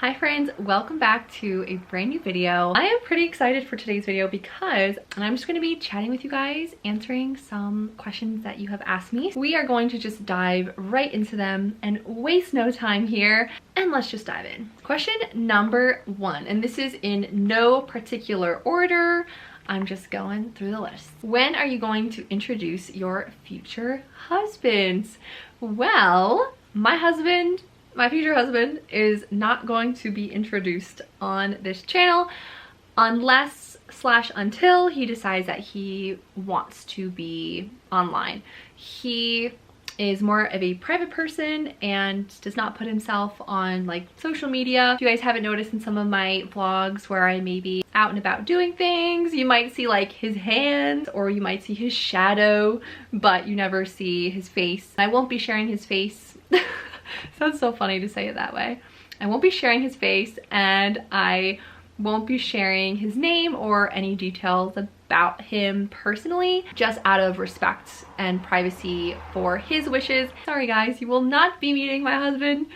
Hi friends, welcome back to a brand new video. I am pretty excited for today's video because I'm just going to be chatting with you guys, answering some questions that you have asked me. We are going to just dive right into them and waste no time here, and let's just dive in. Question number one, and this is in no particular order. I'm just going through the list. When are you going to introduce your future husbands? Well, my future husband is not going to be introduced on this channel until he decides that he wants to be online. He is more of a private person and does not put himself on like social media. If you guys haven't noticed in some of my vlogs where I may be out and about doing things, you might see like his hands or you might see his shadow, but you never see his face. I won't be sharing his face. Sounds so funny to say it that way. I won't be sharing his face, and I won't be sharing his name or any details about him personally, just out of respect and privacy for his wishes. Sorry guys, you will not be meeting my husband.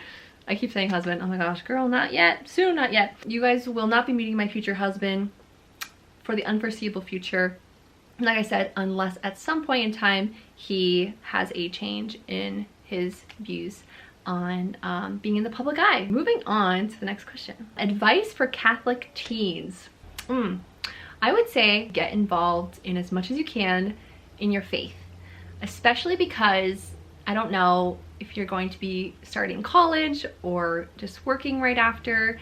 I keep saying husband. Oh my gosh, girl, not yet. Soon, not yet. You guys will not be meeting my future husband for the unforeseeable future. Like I said, unless at some point in time he has a change in his views on being in the public eye. Moving on to the next question. Advice for Catholic teens. I would say get involved in as much as you can in your faith, especially because I don't know if you're going to be starting college or just working right after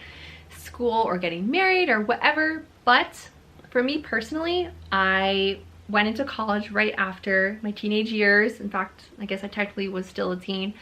school or getting married or whatever, but for me personally, I went into college right after my teenage years. In fact, I guess I technically was still a teen.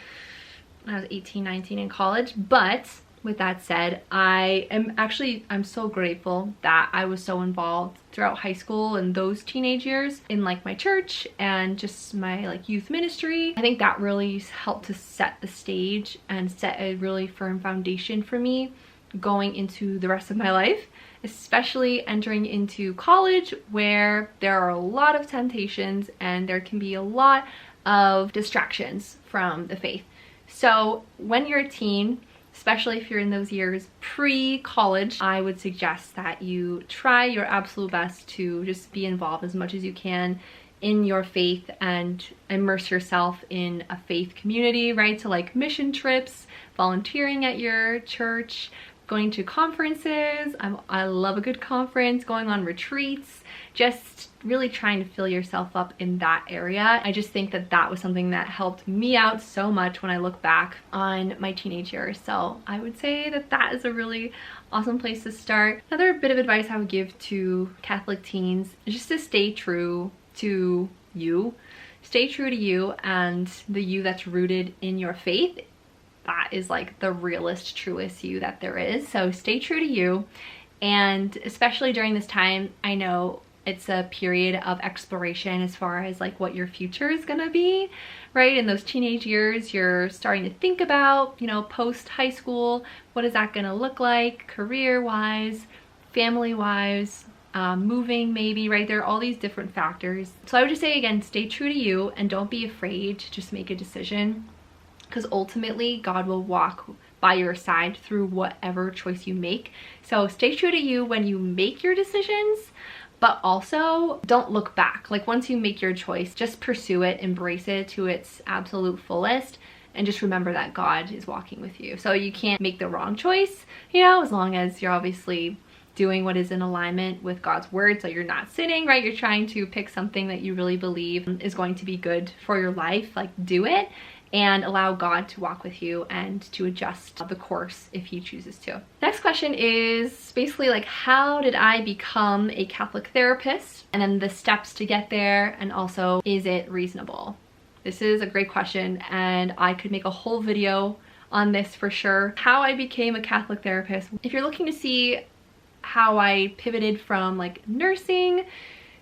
I was 18, 19 in college, but with that said, I'm so grateful that I was so involved throughout high school and those teenage years in like my church and just my like youth ministry. I think that really helped to set the stage and set a really firm foundation for me going into the rest of my life, especially entering into college where there are a lot of temptations and there can be a lot of distractions from the faith. So when you're a teen, especially if you're in those years pre-college, I would suggest that you try your absolute best to just be involved as much as you can in your faith and immerse yourself in a faith community, right? So like mission trips, volunteering at your church, going to conferences. I love a good conference, going on retreats, just really trying to fill yourself up in that area. I just think that that was something that helped me out so much when I look back on my teenage years. So I would say that that is a really awesome place to start. Another bit of advice I would give to Catholic teens is just to stay true to you. Stay true to you and the you that's rooted in your faith. That is like the realest, truest you that there is. So stay true to you. And especially during this time, I know it's a period of exploration as far as like what your future is gonna be, right? In those teenage years, you're starting to think about, you know, post high school, what is that gonna look like career-wise, family-wise, moving maybe, right? There are all these different factors. So I would just say again, stay true to you and don't be afraid to just make a decision, because ultimately God will walk by your side through whatever choice you make. So stay true to you when you make your decisions, but also don't look back. Like once you make your choice, just pursue it, embrace it to its absolute fullest, and just remember that God is walking with you. So you can't make the wrong choice, you know, as long as you're obviously doing what is in alignment with God's word. So you're not sinning, right? You're trying to pick something that you really believe is going to be good for your life. Like do it and allow God to walk with you and to adjust the course if he chooses to. Next question is basically like, how did I become a Catholic therapist? And then the steps to get there, and also, is it reasonable? This is a great question and I could make a whole video on this for sure. How I became a Catholic therapist. If you're looking to see how I pivoted from like nursing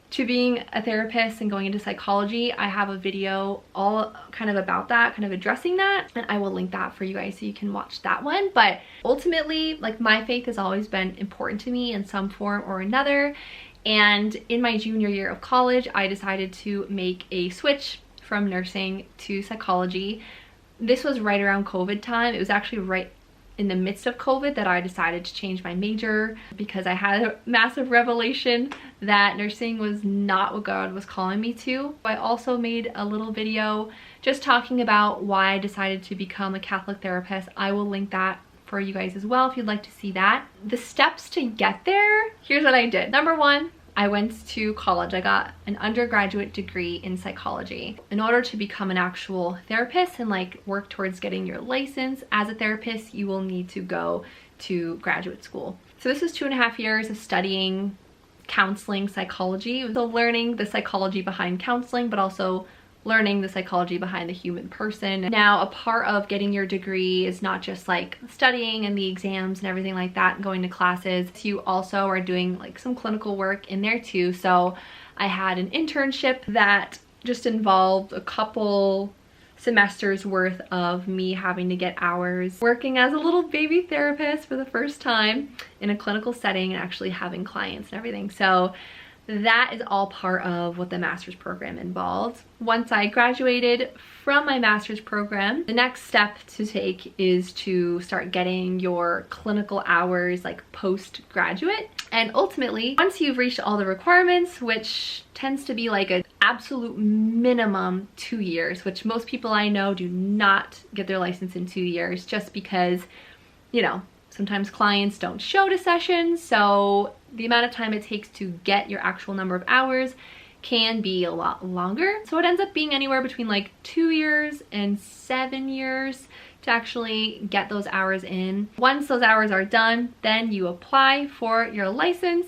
to being a therapist and going into psychology, I have a video all kind of about that, kind of addressing that, and I will link that for you guys so you can watch that one. But ultimately, like my faith has always been important to me in some form or another, and in my junior year of college, I decided to make a switch from nursing to psychology. This was right around COVID time. It was actually right in the midst of COVID that I decided to change my major because I had a massive revelation that nursing was not what God was calling me to. I also made a little video just talking about why I decided to become a Catholic therapist. I will link that for you guys as well if you'd like to see that. The steps to get there, here's what I did. Number one, I went to college. I got an undergraduate degree in psychology. In order to become an actual therapist and like work towards getting your license as a therapist, you will need to go to graduate school. So this was 2.5 years of studying counseling psychology. So learning the psychology behind counseling, but also learning the psychology behind the human person. Now, a part of getting your degree is not just like studying and the exams and everything like that and going to classes. You also are doing like some clinical work in there too. So I had an internship that just involved a couple semesters worth of me having to get hours working as a little baby therapist for the first time in a clinical setting and actually having clients and everything. So that is all part of what the master's program involved. Once I graduated from my master's program, the next step to take is to start getting your clinical hours like postgraduate. And ultimately, once you've reached all the requirements, which tends to be like an absolute minimum 2 years, which most people I know do not get their license in 2 years just because, you know, sometimes clients don't show to sessions, so the amount of time it takes to get your actual number of hours can be a lot longer. So it ends up being anywhere between like 2 years and 7 years to actually get those hours in. Once those hours are done, then you apply for your license,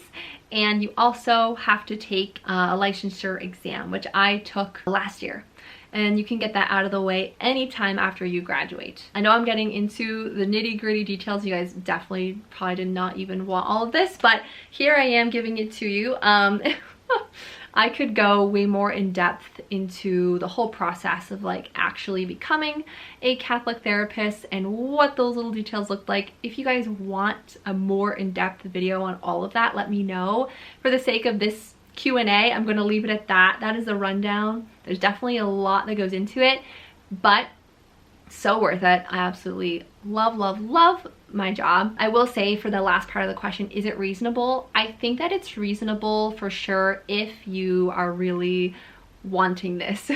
and you also have to take a licensure exam, which I took last year. And you can get that out of the way anytime after you graduate. I know I'm getting into the nitty-gritty details. You guys definitely probably did not even want all of this, but here I am giving it to you. I could go way more in depth into the whole process of like actually becoming a Catholic therapist and what those little details look like. If you guys want a more in-depth video on all of that, let me know. For the sake of this Q&A, I'm going to leave it at that. That is the rundown. There's definitely a lot that goes into it, but so worth it. I absolutely love my job. I will say for the last part of the question, is it reasonable? I think that it's reasonable for sure if you are really wanting this.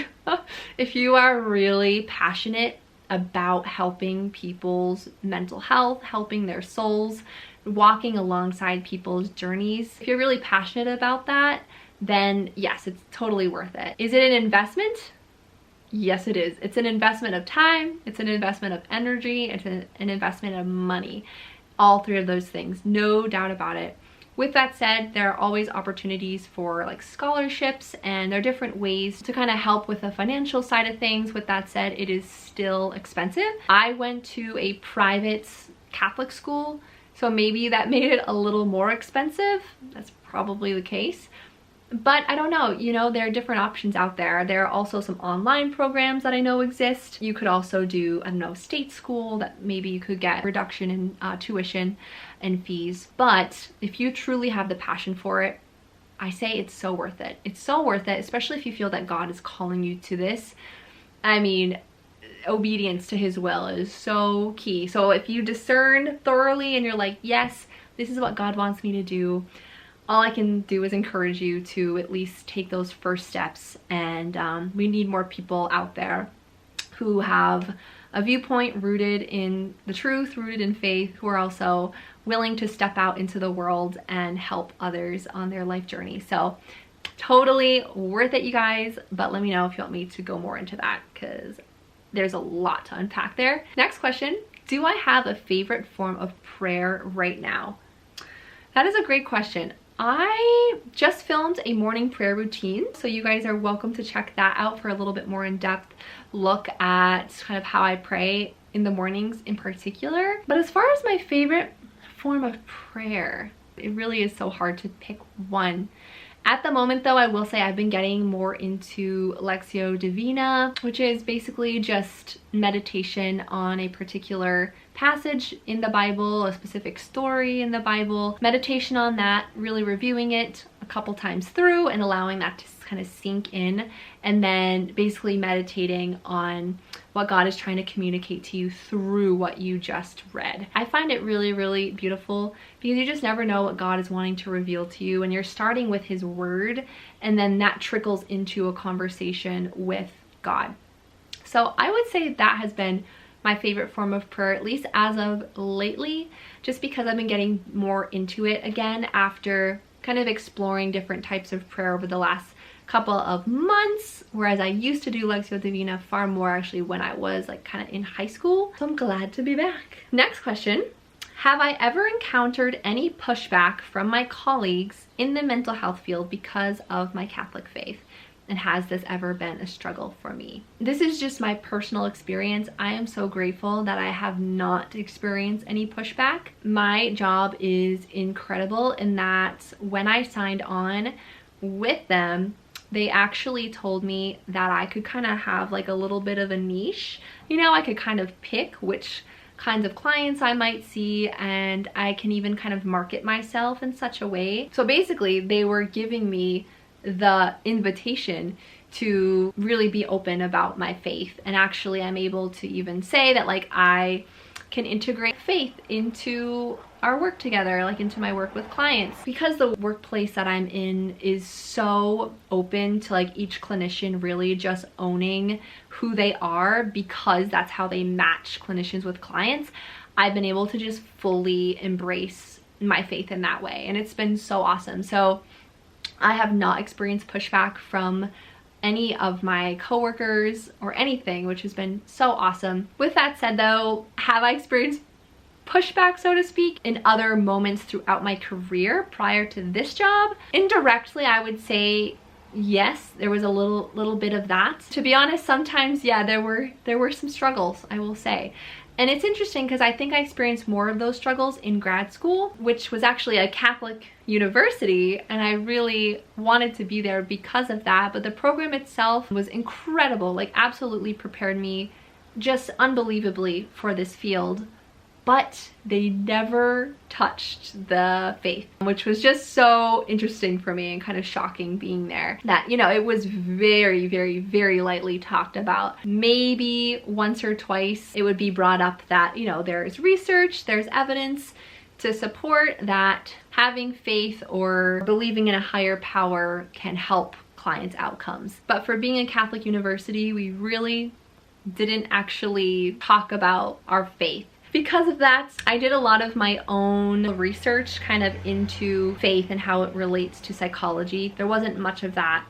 If you are really passionate about helping people's mental health, helping their souls, walking alongside people's journeys. If you're really passionate about that, then yes, it's totally worth it. Is it an investment? Yes, it is. It's an investment of time, it's an investment of energy, it's an investment of money. All three of those things, no doubt about it. With that said, there are always opportunities for like scholarships, and there are different ways to kind of help with the financial side of things. With that said, it is still expensive. I went to a private Catholic school, so maybe that made it a little more expensive. That's probably the case. But I don't know, you know, there are different options out there. There are also some online programs that I know exist. You could also do, I don't know, state school that maybe you could get reduction in tuition and fees. But if you truly have the passion for it, I say it's so worth it. It's so worth it, especially if you feel that God is calling you to this. I mean, obedience to his will is so key. So if you discern thoroughly and you're like, yes, this is what God wants me to do, all I can do is encourage you to at least take those first steps. And we need more people out there who have a viewpoint rooted in the truth, rooted in faith, who are also willing to step out into the world and help others on their life journey. So totally worth it, you guys. But let me know if you want me to go more into that, because there's a lot to unpack there. Next question, do I have a favorite form of prayer right now? That is a great question. I just filmed a morning prayer routine, so you guys are welcome to check that out for a little bit more in-depth look at kind of how I pray in the mornings in particular. But as far as my favorite form of prayer, it really is so hard to pick one. At the moment though, I will say I've been getting more into Lectio Divina, which is basically just meditation on a particular passage in the Bible, a specific story in the Bible, meditation on that, really reviewing it, a couple times through and allowing that to kind of sink in, and then basically meditating on what God is trying to communicate to you through what you just read. I find it really, really beautiful because you just never know what God is wanting to reveal to you, and you're starting with his word, and then that trickles into a conversation with God. So I would say that has been my favorite form of prayer, at least as of lately, just because I've been getting more into it again after kind of exploring different types of prayer over the last couple of months, whereas I used to do Lectio Divina far more actually when I was like kind of in high school. So I'm glad to be back. Next question. Have I ever encountered any pushback from my colleagues in the mental health field because of my Catholic faith? And has this ever been a struggle for me? This is just my personal experience. I am so grateful that I have not experienced any pushback. My job is incredible in that when I signed on with them, they actually told me that I could kind of have like a little bit of a niche. You know, I could kind of pick which kinds of clients I might see, and I can even kind of market myself in such a way. So basically, they were giving me the invitation to really be open about my faith, and actually I'm able to even say that like I can integrate faith into our work together, like into my work with clients, because the workplace that I'm in is so open to like each clinician really just owning who they are, because that's how they match clinicians with clients. I've been able to just fully embrace my faith in that way, and it's been so awesome. So I have not experienced pushback from any of my coworkers or anything, which has been so awesome. With that said though, have I experienced pushback, so to speak, in other moments throughout my career prior to this job? Indirectly, I would say yes, there was a little bit of that. To be honest, sometimes, yeah, there were some struggles, I will say. And it's interesting because I think I experienced more of those struggles in grad school, which was actually a Catholic university, and I really wanted to be there because of that. But the program itself was incredible, like absolutely prepared me just unbelievably for this field. But they never touched the faith, which was just so interesting for me and kind of shocking being there. That, you know, it was very, very, very lightly talked about. Maybe once or twice it would be brought up that, you know, there's research, there's evidence to support that having faith or believing in a higher power can help clients' outcomes. But for being a Catholic university, we really didn't actually talk about our faith. Because of that, I did a lot of my own research kind of into faith and how it relates to psychology. There wasn't much of that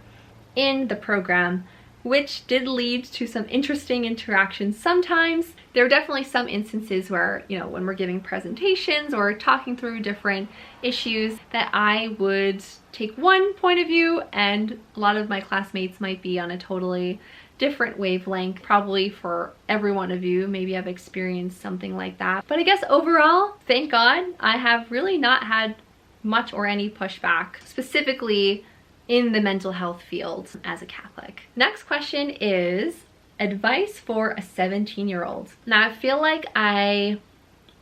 in the program, which did lead to some interesting interactions sometimes. There were definitely some instances where, you know, when we're giving presentations or talking through different issues, that I would take one point of view and a lot of my classmates might be on a totally different wavelength. Probably for every one of you, maybe I've experienced something like that. But I guess overall, thank God, I have really not had much or any pushback, specifically in the mental health field as a Catholic. Next question is advice for a 17-year-old. Now I feel like I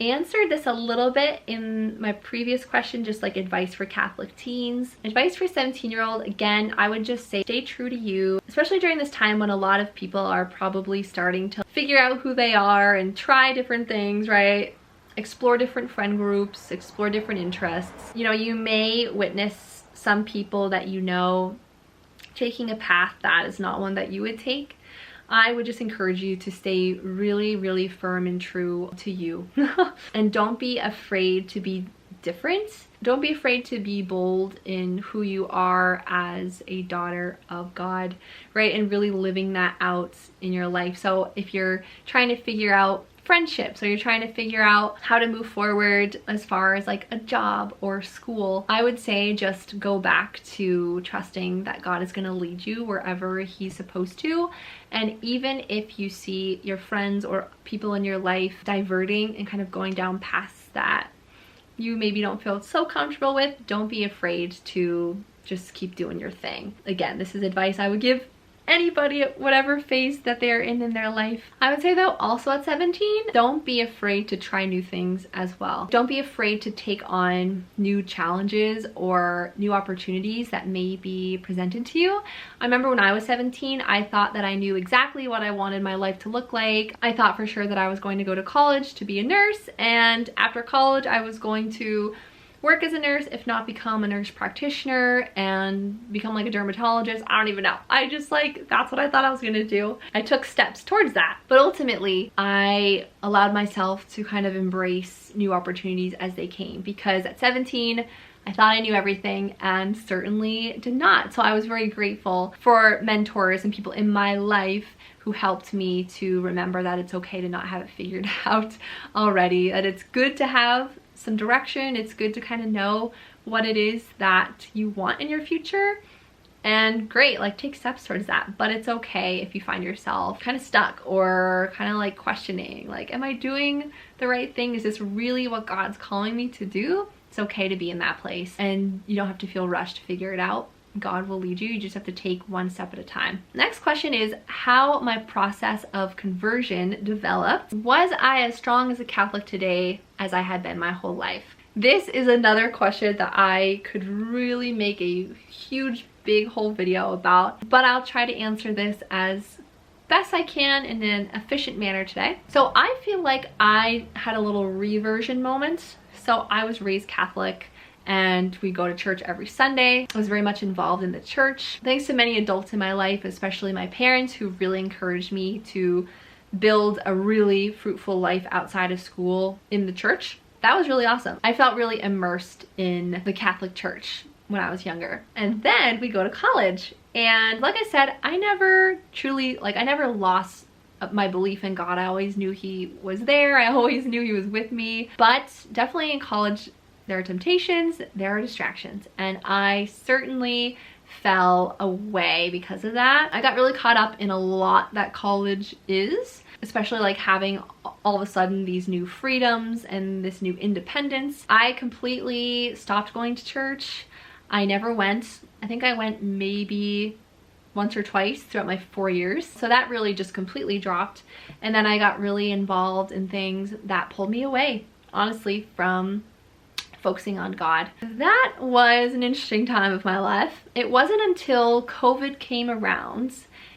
answered this a little bit in my previous question, just like advice for Catholic teens. Advice for a 17-year-old, again, I would just say stay true to you, especially during this time when a lot of people are probably starting to figure out who they are and try different things, right? Explore different friend groups, explore different interests. You know, you may witness some people that you know taking a path that is not one that you would take. I would just encourage you to stay really, really firm and true to you. And don't be afraid to be different. Don't be afraid to be bold in who you are as a daughter of God, right? And really living that out in your life. So if you're trying to figure out friendships, or you're trying to figure out how to move forward as far as like a job or school, I would say just go back to trusting that God is going to lead you wherever he's supposed to. And even if you see your friends or people in your life diverting and kind of going down past that you maybe don't feel so comfortable with, don't be afraid to just keep doing your thing. Again, this is advice I would give anybody at whatever phase that they're in their life. I would say though, also at 17, don't be afraid to try new things as well. Don't be afraid to take on new challenges or new opportunities that may be presented to you. I remember when I was 17, I thought that I knew exactly what I wanted my life to look like. I thought for sure that I was going to go to college to be a nurse, and after college I was going to work as a nurse, if not become a nurse practitioner and become like a dermatologist. I don't even know. I just like, that's what I thought I was gonna do. I took steps towards that. But ultimately, I allowed myself to kind of embrace new opportunities as they came, because at 17, I thought I knew everything and certainly did not. So I was very grateful for mentors and people in my life who helped me to remember that it's okay to not have it figured out already, that it's good to have some direction. It's good to kind of know what it is that you want in your future, and great, like take steps towards that. But it's okay if you find yourself kind of stuck or kind of like questioning, like, am I doing the right thing? Is this really what God's calling me to do? It's okay to be in that place, and you don't have to feel rushed to figure it out. God will lead you. You just have to take one step at a time. Next question is how my process of conversion developed. Was I as strong as a Catholic today as I had been my whole life? This is another question that I could really make a huge, big whole video about, but I'll try to answer this as best I can in an efficient manner today. So I feel like I had a little reversion moment. So I was raised Catholic, and we go to church every Sunday. I was very much involved in the church. Thanks to many adults in my life, especially my parents, who really encouraged me to build a really fruitful life outside of school in the church. That was really awesome. I felt really immersed in the Catholic Church when I was younger. And then we go to college. And like I said, I never truly, I never lost my belief in God. I always knew He was there. I always knew He was with me. But definitely in college, there are temptations, there are distractions, and I certainly fell away because of that. I got really caught up in a lot that college is, especially like having all of a sudden these new freedoms and this new independence. I completely stopped going to church. I never went. I think I went maybe once or twice throughout my 4 years. So that really just completely dropped. And then I got really involved in things that pulled me away, honestly, from focusing on God. That was an interesting time of my life. It wasn't until COVID came around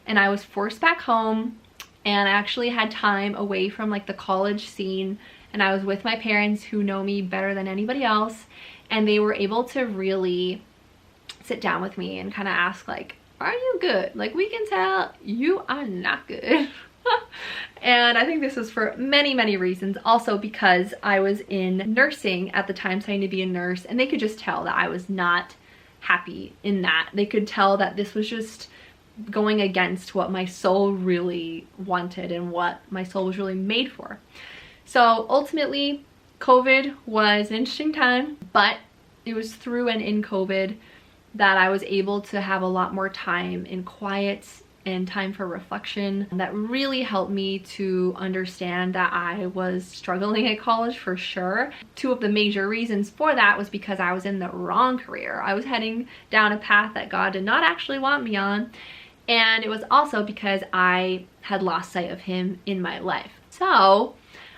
and I was forced back home, and I actually had time away from like the college scene, and I was with my parents who know me better than anybody else, and they were able to really sit down with me and kind of ask like, are you good? Like, we can tell you are not good. And I think this was for many, many reasons. Also because I was in nursing at the time, studying to be a nurse, and they could just tell that I was not happy in that. They could tell that this was just going against what my soul really wanted and what my soul was really made for. So ultimately, COVID was an interesting time, but it was through and in COVID that I was able to have a lot more time in quiet and time for reflection. That really helped me to understand that I was struggling at college for sure. Two of the major reasons for that was because I was in the wrong career. I was heading down a path that God did not actually want me on. And it was also because I had lost sight of Him in my life. So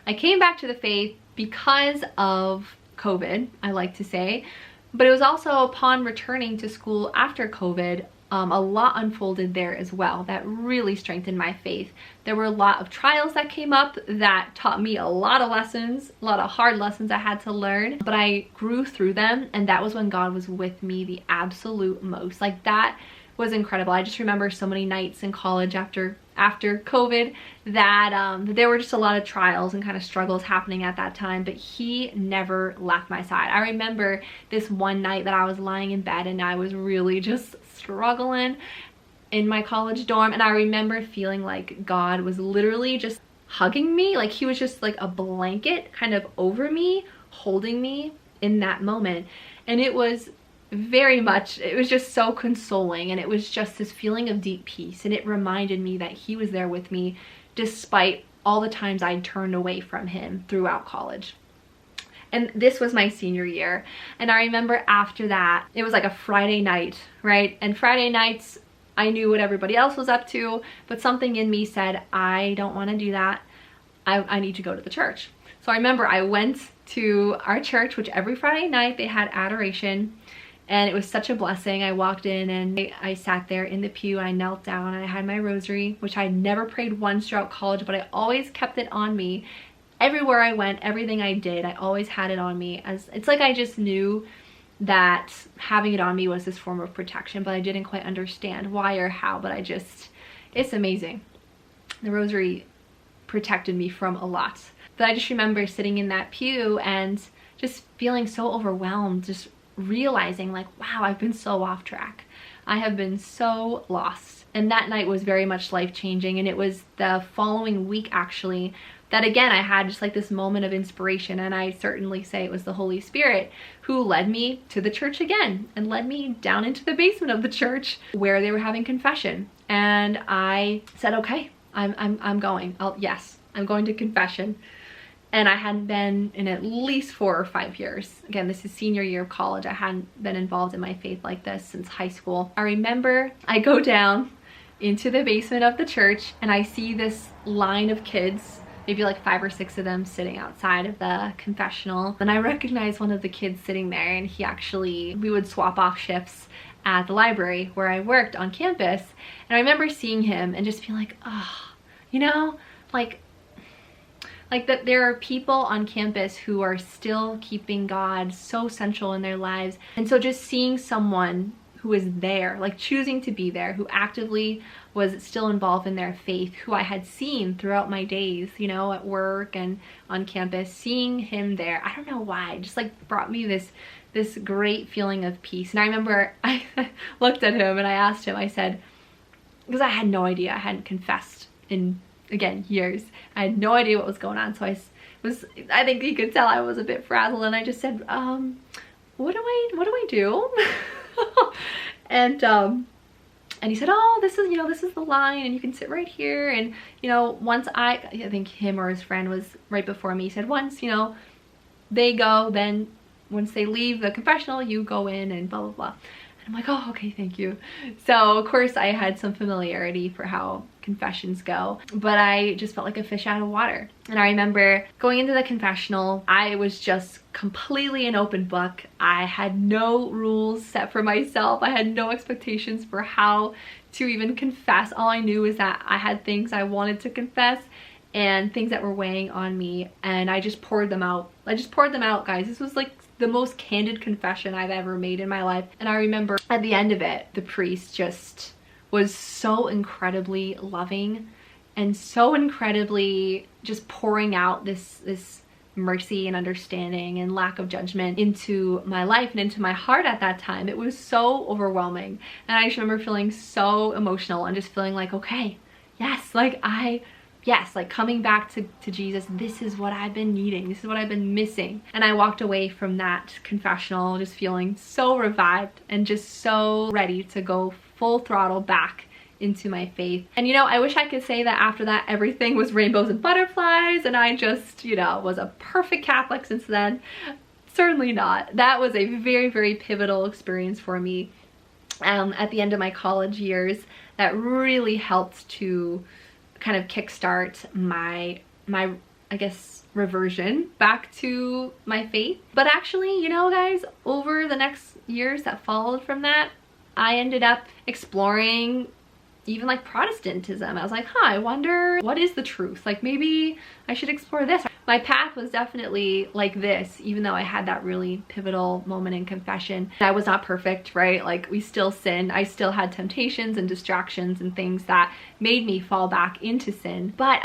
I came back to the faith because of COVID, I like to say. But it was also upon returning to school after COVID, a lot unfolded there as well that really strengthened my faith. There were a lot of trials that came up that taught me a lot of lessons, a lot of hard lessons I had to learn, but I grew through them, and that was when God was with me the absolute most. Like, that was incredible. I just remember so many nights in college after COVID that there were just a lot of trials and kind of struggles happening at that time, but He never left my side. I remember this one night that I was lying in bed and I was really just struggling in my college dorm, and I remember feeling like God was literally just hugging me, like He was just like a blanket kind of over me, holding me in that moment. And it was very much, it was just so consoling, and it was just this feeling of deep peace, and it reminded me that He was there with me despite all the times I'd turned away from Him throughout college. And this was my senior year, and I remember after that, it was like a Friday night, right? And Friday nights I knew what everybody else was up to, but something in me said, I don't want to do that. I need to go to the church. So I remember I went to our church, which every Friday night they had adoration, and it was such a blessing. I walked in and I sat there in the pew, and I knelt down and I had my rosary, which I never prayed once throughout college, but I always kept it on me. Everywhere I went, everything I did, I always had it on me. As it's like I just knew that having it on me was this form of protection, but I didn't quite understand why or how, but it's amazing. The rosary protected me from a lot. But I just remember sitting in that pew and just feeling so overwhelmed, just realizing like, wow, I've been so off track. I have been so lost. And that night was very much life-changing, and it was the following week actually that again I had just like this moment of inspiration, and I certainly say it was the Holy Spirit who led me to the church again and led me down into the basement of the church where they were having confession. And I said, okay, I'm going. Yes, I'm going to confession. And I hadn't been in at least 4 or 5 years. Again, this is senior year of college. I hadn't been involved in my faith like this since high school. I remember I go down into the basement of the church and I see this line of kids, maybe like 5 or 6 of them sitting outside of the confessional. And I recognize one of the kids sitting there, and we would swap off shifts at the library where I worked on campus. And I remember seeing him and just being like, oh, you know, like that there are people on campus who are still keeping God so central in their lives. And so just seeing someone who is there, like choosing to be there, who actively was still involved in their faith, who I had seen throughout my days, you know, at work and on campus, seeing him there, I don't know why, just like brought me this great feeling of peace. And I remember I looked at him and I asked him, I said, because I had no idea, I hadn't confessed in, again, years. I had no idea what was going on. So I think he could tell I was a bit frazzled, and I just said, what do I do? And he said, oh, this is the line, and you can sit right here. And, you know, once I think him or his friend was right before me, he said, once, you know, they go, then once they leave the confessional, you go in and blah, blah, blah. I'm like, oh, okay, thank you. So of course I had some familiarity for how confessions go, but I just felt like a fish out of water. And I remember going into the confessional, I was just completely an open book. I had no rules set for myself. I had no expectations for how to even confess. All I knew is that I had things I wanted to confess and things that were weighing on me, and I just poured them out. I just poured them out, guys. This was like the most candid confession I've ever made in my life. And I remember at the end of it, the priest just was so incredibly loving and so incredibly just pouring out this mercy and understanding and lack of judgment into my life and into my heart at that time. It was so overwhelming. And I just remember feeling so emotional and just feeling like, okay, yes, like like coming back to Jesus, this is what I've been needing. This is what I've been missing. And I walked away from that confessional just feeling so revived and just so ready to go full throttle back into my faith. And, you know, I wish I could say that after that everything was rainbows and butterflies and I just, you know, was a perfect Catholic since then. Certainly not. That was a very, very pivotal experience for me at the end of my college years that really helped to kind of kickstart my I guess reversion back to my faith. But actually, you know, guys, over the next years that followed from that, I ended up exploring even like Protestantism. I was like, I wonder what is the truth? Like maybe I should explore this. My path was definitely like this, even though I had that really pivotal moment in confession. I was not perfect, right? Like we still sin. I still had temptations and distractions and things that made me fall back into sin. But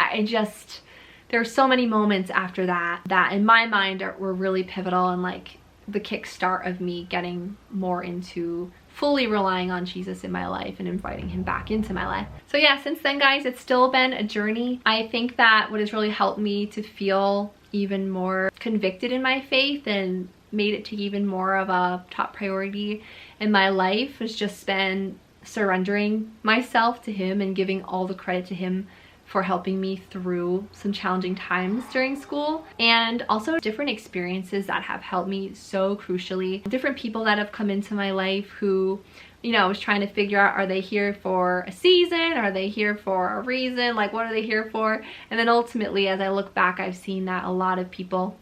there were so many moments after that in my mind were really pivotal and like the kickstart of me getting more into fully relying on Jesus in my life and inviting him back into my life. So yeah, since then, guys, it's still been a journey. I think that what has really helped me to feel even more convicted in my faith and made it to even more of a top priority in my life has just been surrendering myself to him and giving all the credit to him for helping me through some challenging times during school, and also different experiences that have helped me so crucially. Different people that have come into my life who, you know, I was trying to figure out, are they here for a season? Are they here for a reason? Like, what are they here for? And then ultimately, as I look back, I've seen that a lot of people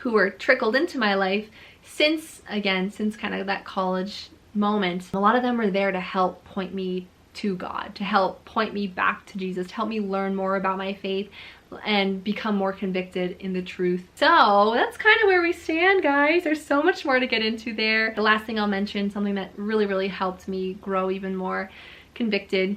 who were trickled into my life since kind of that college moment, a lot of them were there to help point me to God, to help point me back to Jesus, to help me learn more about my faith and become more convicted in the truth. So that's kind of where we stand, guys. There's so much more to get into there. The last thing I'll mention, something that really helped me grow even more convicted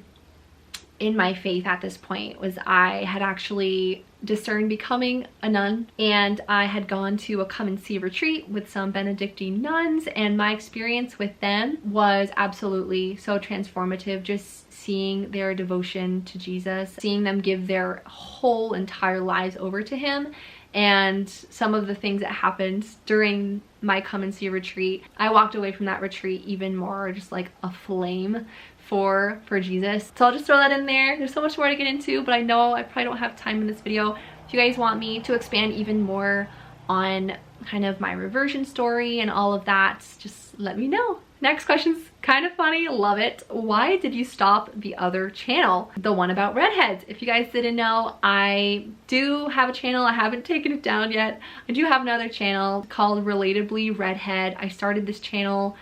in my faith at this point, was I had actually discerned becoming a nun, and I had gone to a come and see retreat with some Benedictine nuns, and my experience with them was absolutely so transformative. Just seeing their devotion to Jesus, seeing them give their whole entire lives over to him, and some of the things that happened during my come and see retreat, I walked away from that retreat even more just like aflame for Jesus. So I'll just throw that in there. There's so much more to get into, but I know I probably don't have time in this video. If you guys want me to expand even more on kind of my reversion story and all of that, just let me know. Next question's kind of funny, love it. Why did you stop the other channel, the one about redheads? If you guys didn't know, I do have a channel. I haven't taken it down yet. I do have another channel called Relatably Redhead. I started this channel,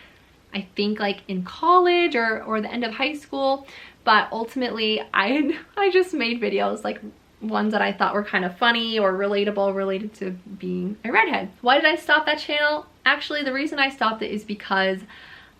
I think, like in college or the end of high school, but ultimately I just made videos, like ones that I thought were kind of funny or relatable, related to being a redhead. Why did I stop that channel? Actually, the reason I stopped it is because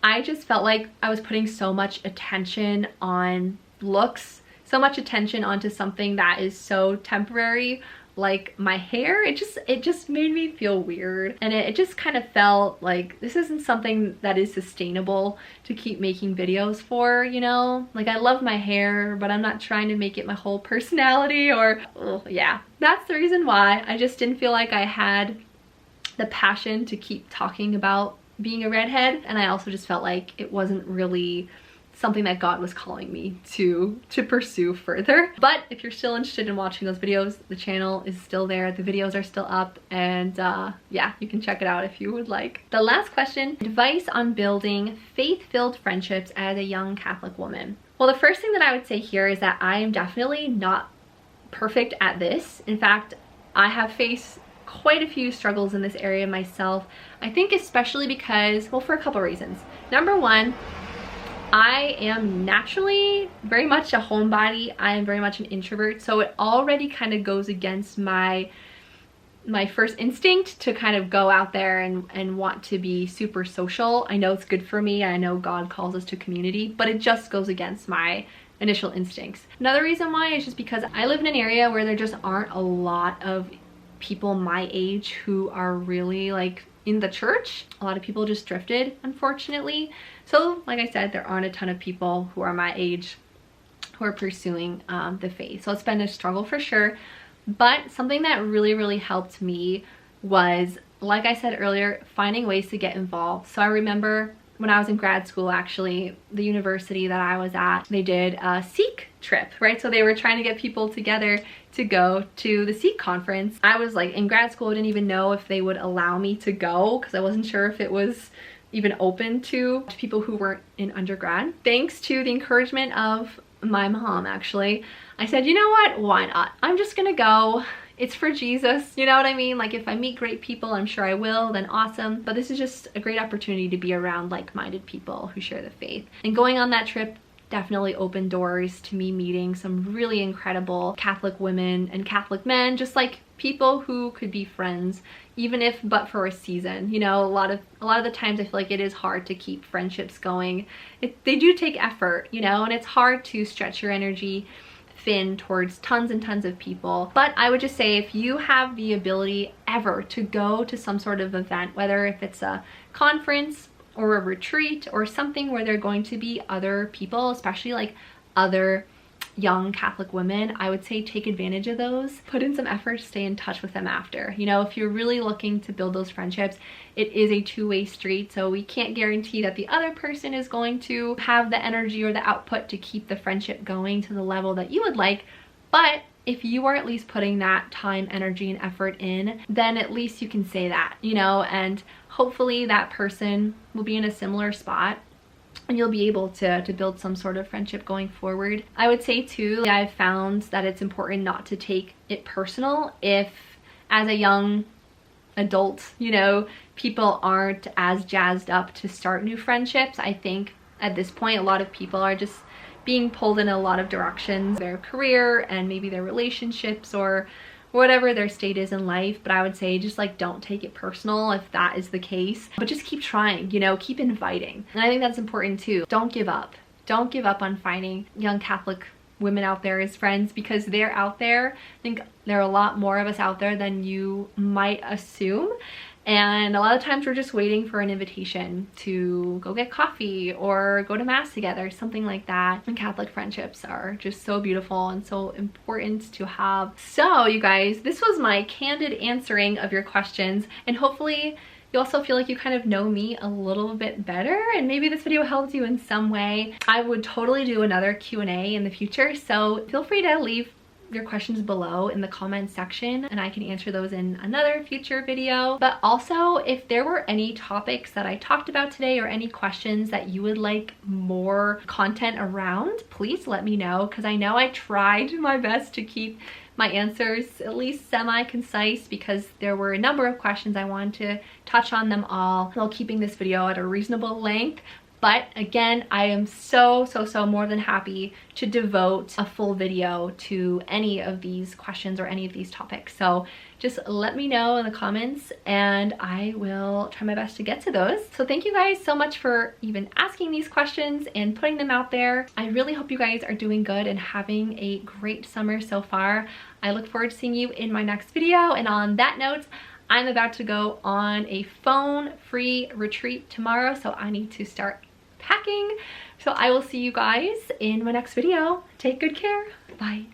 I just felt like I was putting so much attention on looks, so much attention onto something that is so temporary, like my hair. It just made me feel weird, and it just kind of felt like this isn't something that is sustainable to keep making videos for, you know? Like, I love my hair, but I'm not trying to make it my whole personality, or yeah, that's the reason why. I just didn't feel like I had the passion to keep talking about being a redhead, and I also just felt like it wasn't really something that God was calling me to pursue further. But if you're still interested in watching those videos, the channel is still there, the videos are still up, and yeah, you can check it out if you would like. The last question, advice on building faith-filled friendships as a young Catholic woman. Well, the first thing that I would say here is that I am definitely not perfect at this. In fact, I have faced quite a few struggles in this area myself. I think especially because, well, for a couple reasons. Number one, I am naturally very much a homebody. I am very much an introvert, so it already kind of goes against my first instinct to kind of go out there and want to be super social. I know it's good for me. I know God calls us to community, but it just goes against my initial instincts. Another reason why is just because I live in an area where there just aren't a lot of people my age who are really like in the church. A lot of people just drifted, unfortunately. So like I said, there aren't a ton of people who are my age who are pursuing the faith. So it's been a struggle for sure. But something that really helped me was, like I said earlier, finding ways to get involved. So I remember when I was in grad school, actually, the university that I was at, they did a Sikh trip, right? So they were trying to get people together to go to the Sikh conference. I was like in grad school, I didn't even know if they would allow me to go because I wasn't sure if it was even open to people who weren't in undergrad. Thanks to the encouragement of my mom, actually, I said, you know what, why not? I'm just gonna go. It's for Jesus, you know what I mean? Like, if I meet great people, I'm sure I will, then awesome. But this is just a great opportunity to be around like-minded people who share the faith. And going on that trip definitely opened doors to me meeting some really incredible Catholic women and Catholic men, just like people who could be friends, even if but for a season. You know, a lot of the times I feel like it is hard to keep friendships going. They do take effort, you know, and it's hard to stretch your energy thin towards tons and tons of people. But I would just say, if you have the ability ever to go to some sort of event, whether if it's a conference or a retreat or something where there are going to be other people, especially like other young Catholic women, I would say take advantage of those. Put in some effort to stay in touch with them after. You know, if you're really looking to build those friendships, it is a two-way street, so we can't guarantee that the other person is going to have the energy or the output to keep the friendship going to the level that you would like, But if you are at least putting that time, energy, and effort in, then at least you can say that, you know, and hopefully that person will be in a similar spot and you'll be able to build some sort of friendship going forward. I would say too, I've found that it's important not to take it personal if, as a young adult, you know, people aren't as jazzed up to start new friendships. I think at this point, a lot of people are just being pulled in a lot of directions, their career and maybe their relationships or whatever their state is in life. But I would say just like don't take it personal if that is the case, but just keep trying, you know, keep inviting. And I think that's important too. Don't give up. Don't give up on finding young Catholic women out there as friends, because they're out there. I think there are a lot more of us out there than you might assume. And a lot of times we're just waiting for an invitation to go get coffee or go to mass together, something like that. And Catholic friendships are just so beautiful and so important to have. So you guys, this was my candid answering of your questions, and hopefully you also feel like you kind of know me a little bit better, and maybe this video helps you in some way. I would totally do another Q&A in the future, so feel free to leave your questions below in the comment section and I can answer those in another future video. But also, if there were any topics that I talked about today or any questions that you would like more content around, please let me know, because I know I tried my best to keep my answers at least semi-concise, because there were a number of questions I wanted to touch on them all while keeping this video at a reasonable length. But again, I am so more than happy to devote a full video to any of these questions or any of these topics. So just let me know in the comments and I will try my best to get to those. So thank you guys so much for even asking these questions and putting them out there. I really hope you guys are doing good and having a great summer so far. I look forward to seeing you in my next video. And on that note, I'm about to go on a phone-free retreat tomorrow, so I need to start packing. So I will see you guys in my next video. Take good care. Bye.